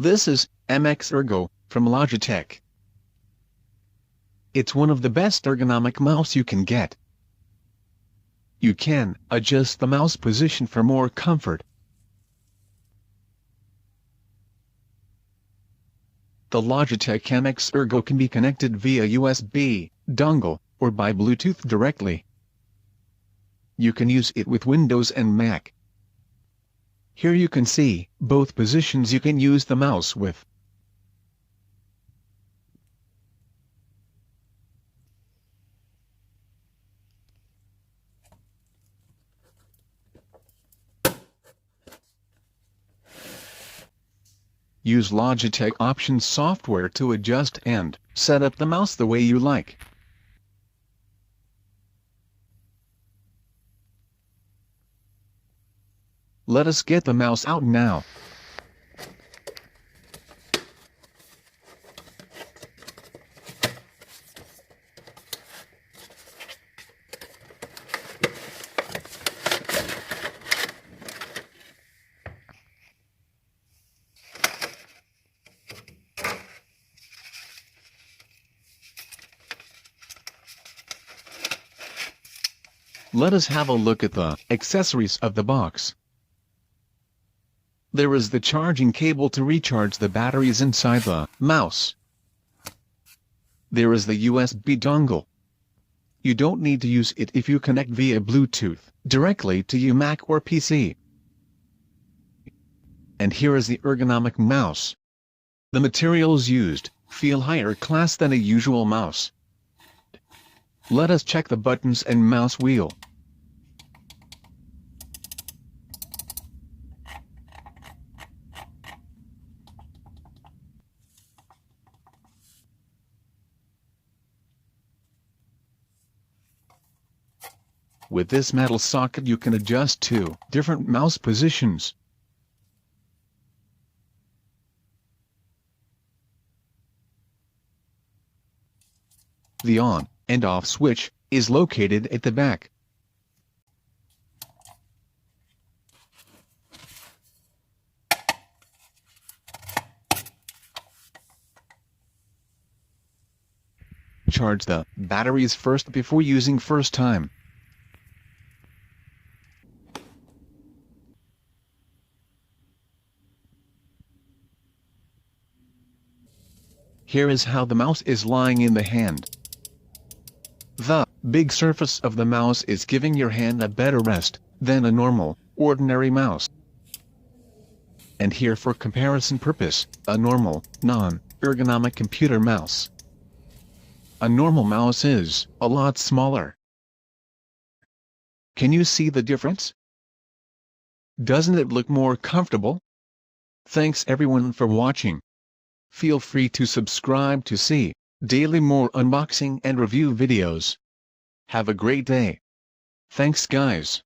This is MX Ergo from Logitech. It's one of the best ergonomic mouse you can get. You can adjust the mouse position for more comfort. The Logitech MX Ergo can be connected via USB, dongle, or by Bluetooth directly. You can use it with Windows and Mac. Here you can see both positions you can use the mouse with. Use Logitech Options software to adjust and set up the mouse the way you like. Let us get the mouse out now. Let us have a look at the accessories of the box. There is the charging cable to recharge the batteries inside the mouse. There is the USB dongle. You don't need to use it if you connect via Bluetooth directly to your Mac or PC. And here is the ergonomic mouse. The materials used feel higher class than a usual mouse. Let us check the buttons and mouse wheel. With this metal socket you can adjust two different mouse positions. The on and off switch is located at the back. Charge the batteries first before using first time. Here is how the mouse is lying in the hand. The big surface of the mouse is giving your hand a better rest than a normal, ordinary mouse. And here for comparison purpose, a normal, non-ergonomic computer mouse. A normal mouse is a lot smaller. Can you see the difference? Doesn't it look more comfortable? Thanks everyone for watching. Feel free to subscribe to see daily more unboxing and review videos. Have a great day. Thanks guys.